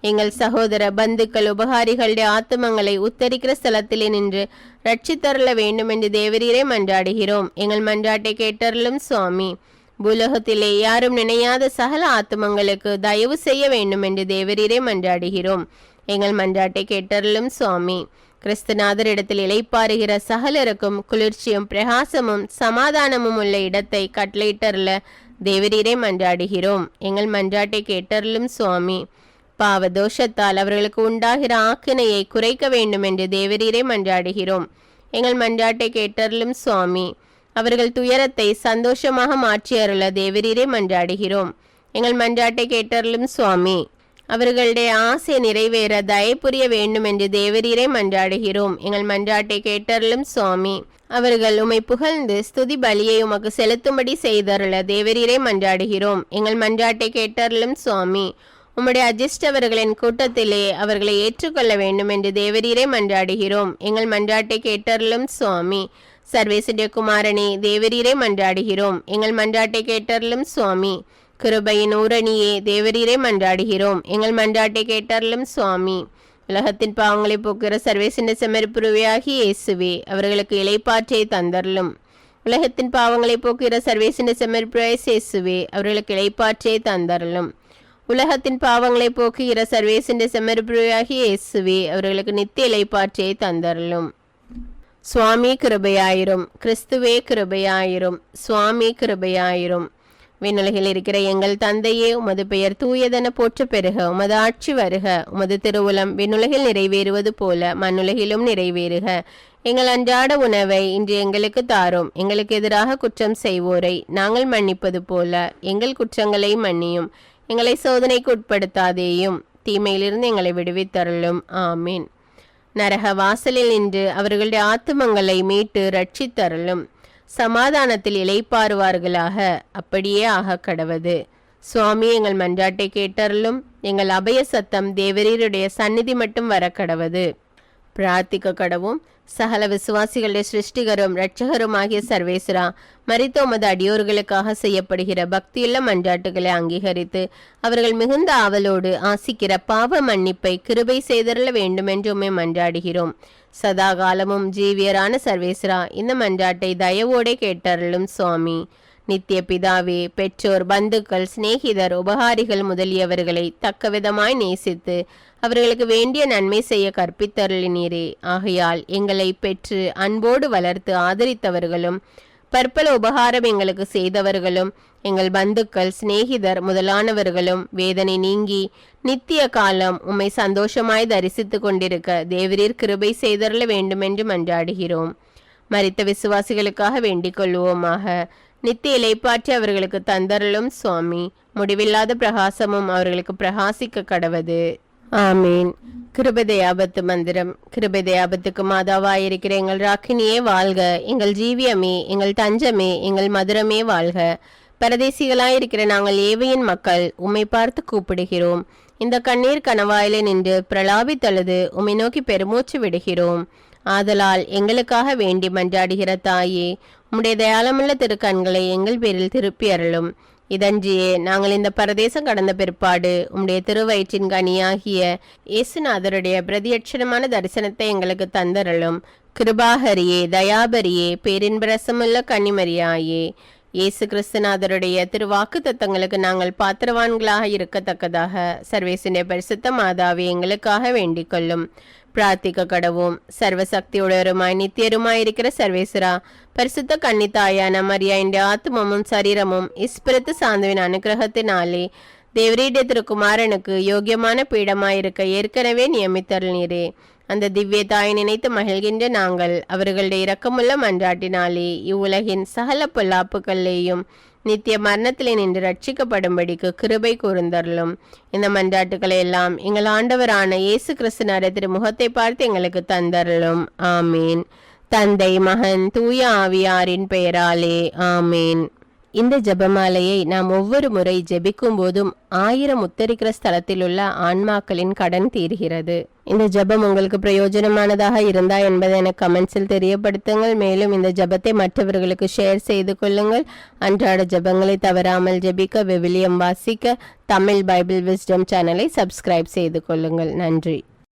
எங்கள் சகோதர பந்துக்கள் உபகாரிகளுடைய ஆத்துமங்களை உத்தரிக்கிற ஸ்தலத்திலே நின்று ரட்சித்தருள வேண்டும் என்று தேவரீரை மன்றாடுகிறோம். எங்கள் மன்றாட்டை கேட்டருளும் சுவாமி. பூலோகத்திலே யாரும் நினையாத சகல ஆத்துமங்களுக்கு தயவு செய்ய வேண்டும் என்று தேவரீரை மன்றாடுகிறோம். எங்கள் மன்றாட்டை கேட்டருளும் சுவாமி. கிறிஸ்துநாதர் இடத்தில் இளைப்பாறுகிற சகலருக்கும் குளிர்ச்சியும் பிரகாசமும் சமாதானமும் உள்ள இடத்தை கட்டளையிட்டருள தேவரீரை மன்றாடுகிறோம். எங்கள் மன்றாட்டை கேட்டருளும் சுவாமி. பாவ தோஷத்தால் அவர்களுக்கு உண்டாகிற ஆக்கினையை குறைக்க வேண்டும் என்று தேவரீரை மன்றாடுகிறோம். எங்கள் மன்றாட்டை கேட்டருளும் சுவாமி. அவர்கள் துயரத்தை சந்தோஷமாக மாற்றி அருள தேவரீரை மன்றாடுகிறோம். எங்கள் மன்றாட்டை கேட்டருளும் சுவாமி. அவர்களுடைய ஆசை நிறைவேற தயை புரிய வேண்டும் என்று தேவரீரை மன்றாடுகிறோம். எங்கள் மன்றாட்டை கேட்டருளும் சுவாமி. அவர்கள் உம்மை புகழ்ந்து ஸ்துதி பலியை உமக்கு செலுத்தும்படி செய்தருள தேவரீரை மன்றாடுகிறோம். எங்கள் மன்றாட்டை கேட்டருளும் சுவாமி. உம்முடைய அஜிஷ்டவர்களின் கூட்டத்திலே அவர்களை ஏற்றுக்கொள்ள வேண்டும் என்று தேவரீரை மன்றாடுகிறோம். எங்கள் மன்றாட்டை கேட்டருளும் சுவாமி. சர்வேசுடைய குமாரனே தேவரீரை மன்றாடுகிறோம். எங்கள் மன்றாட்டை கேட்டருளும் சுவாமி. கிருபையின் ஊரணியே தேவரீரை மன்றாடுகிறோம். எங்கள் மன்றாட்டை கேட்டருளும் சுவாமி. உலகத்தின் பாவங்களை போக்குகிற சர்வேசின் செம்மறிப்புருவையாகி இயேசுவே அவர்களுக்கு இளைப்பாற்றியை தந்தருளும். உலகத்தின் பாவங்களை போக்குகிற சர்வேசின் செம்மறிப்புருவாய் இயேசுவே அவர்களுக்கு இளைப்பாற்றியை தந்தருளும். உலகத்தின் பாவங்களை போக்குகிற சர்வேசின் செம்மறிப்புருவாகி இயேசுவே அவர்களுக்கு நித்திய இளைப்பாற்றியை தந்தருளும். சுவாமி கிருபையாயிரும். கிறிஸ்துவே கிருபையாயிரும். சுவாமி கிருபையாயிரும். விண்ணுலகில் இருக்கிற எங்கள் தந்தையே, உமது பெயர் தூயதென போற்ற பெருக. உமது ஆட்சி வருக. உமது திருவுளம் விண்ணுலகில் நிறைவேறுவது போல மண்ணுலகிலும் நிறைவேறுக. எங்கள் அன்றாட உணவை இன்று எங்களுக்கு தாரும். எங்களுக்கு எதிராக குற்றம் செய்வோரை நாங்கள் மன்னிப்பது போல எங்கள் குற்றங்களை மன்னியும். எங்களை சோதனைக்கு உட்படுத்தாதேயும், தீமையிலிருந்து எங்களை விடுவித்தருளும். ஆமீன். நரக வாசலில் நின்று அவர்களுடைய ஆத்துமங்களை மீட்டு ரட்சித்தருளும். சமாதானத்தில் இளைப்பாறுவார்களாக. அப்படியே ஆக கடவது. சுவாமி எங்கள் மன்றாட்டை கேட்டருளும். எங்கள் அபய சத்தம் தேவரீருடைய சந்நிதி மட்டும் வர கடவது. பிரார்த்திக்க கடவும். சகல விசுவாசிகளுடைய சிருஷ்டிகரும் இரட்சகருமாகிய சர்வேஸ்வரா, மரித்த உமது அடியோர்களுக்காக செய்யப்படுகிற பக்தியுள்ள மன்றாட்டுகளை அங்கீகரித்து அவர்கள் மிகுந்த ஆவலோடு ஆசிக்கிற பாவ மன்னிப்பை கிருபை செய்தருள வேண்டுமென்று உம்மை மன்றாடுகிறோம். சதா காலமும் ஜீவியரான சர்வேஸ்வரா, இந்த மன்றாட்டை தயவோടെ கேட்டருளும் சுவாமி. நித்திய பிதாவே, பெற்றோர், பந்துக்கள், சிநேகிதர், உபகாரிகள் முதலியவர்களை தக்கவிதமாய் நேசித்து அவர்களுக்கு வேண்டிய நன்மை செய்ய கற்பித்தருளினீரே. ஆகையால் எங்களை பெற்று அன்போடு வளர்த்து ஆதரித்தவர்களும் பற்பல உபகாரம் எங்களுக்கு செய்தவர்களும் எங்கள் பந்துக்கள், சிநேகிதர் முதலானவர்களும் வேதனை நீங்கி நித்திய காலம் உம்மை சந்தோஷமாய் தரிசித்து கொண்டிருக்க தேவரீர் கிருபை செய்தருள வேண்டுமென்று மன்றாடுகிறோம். மரித்த விசுவாசிகளுக்காக வேண்டிக் கொள்வோமாக. நித்திய இளைப்பாற்றி அவர்களுக்கு தந்தருளும் சுவாமி. முடிவில்லாத பிரகாசமும் அவர்களுக்கு பிரகாசிக்க கடவது. ஆமீன். கிருபதயாபத்து மந்திரம். கிருபதயாபத்துக்கு மாதாவாயிருக்கிற எங்கள் ராக்கினியே வாழ்க. எங்கள் ஜீவியமே, எங்கள் தஞ்சமே, எங்கள் மதுரமே வாழ்க. பரதேசிகளாயிருக்கிற நாங்கள் ஏவையின் மக்கள் உம்மை பார்த்து கூப்பிடுகிறோம். இந்த கண்ணீர் கணவாயிலே நின்று பிரலாபித்தழுது உம்மை நோக்கி பெருமூச்சு விடுகிறோம். ஆதலால் எங்களுக்காக வேண்டி மன்றாடுகிற தாயே, உம்முடைய தயாளமுள்ள திருக்கண்களை எங்கள் பேரில் திருப்பி அருளும். இதன்றியே நாங்கள் இந்த பரதேசம் கடந்த பிற்பாடு உம்முடைய திருவயிற்றின் கனியாகிய இயேசுநாதருடைய பிரதியட்சணமான தரிசனத்தை எங்களுக்கு தந்தருளும். கிருபாகரியே, தயாபரியே, பேரின்பரசமுள்ள கன்னிமரியாயே, இயேசு கிறிஸ்துநாதருடைய திருவாக்கு தத்தங்களுக்கு நாங்கள் பாத்திரவான்களாக இருக்கத்தக்கதாக சர்வேசுடைய பரிசுத்த மாதாவே எங்களுக்காக வேண்டிக் கொள்ளும். பிரார்த்திக்க கடவும். சர்வசக்தியுடையருமாய் நித்தியருமாய் இருக்கிற சர்வேஸ்வரா, பரிசுத்த கன்னித்தாயான மரியாயின் ஆத்மமும் சரீரமும் இஸ்பிரத்து சாந்துவின் அனுகிரகத்தினாலே தேவரீடைய திருக்குமாரனுக்கு யோக்கியமான பீடமாயிருக்க ஏற்கனவே நியமித்தருளீரே. அந்த திவ்ய தாயை நினைத்து மகிழ்கின்ற நாங்கள் அவர்களுடைய இரக்கமுள்ள மன்றாட்டினாலே இவ்வுலகின் சகல பொல்லாப்புகளையும் நித்திய மரணத்திலே நின்று ரட்சிக்கப்படும்படிக்கு கிருபை கூர்ந்தருளும். இந்த மன்றாட்டுக்களை எல்லாம் எங்கள் ஆண்டவரான இயேசு கிறிஸ்துவின் திருமுகத்தை பார்த்து எங்களுக்கு தந்தருளும். ஆமீன். தந்தை, மகன், தூய ஆவியாரின் பெயராலே ஆமீன். இந்த ஜெபமாலையை நாம் ஒவ்வொரு முறை ஜெபிக்கும் போதும் 1000 உத்தரிக்கிற ஸ்தலத்தில் உள்ள ஆன்மாக்களின் கடன் தீர்கிறது. இந்த ஜெபம் உங்களுக்கு பிரயோஜனமானதாக இருந்தா என்பதை எனக்கு கமெண்ட்ஸில் தெரியப்படுத்துங்கள். மேலும் இந்த ஜெபத்தை மற்றவர்களுக்கு ஷேர் செய்து கொள்ளுங்கள். அன்றாட ஜெபங்களை தவறாமல் ஜெபிக்க, விவிலியம் வாசிக்க தமிழ் பைபிள் விஸ்டம் சேனலை சப்ஸ்கிரைப் செய்து கொள்ளுங்கள். நன்றி.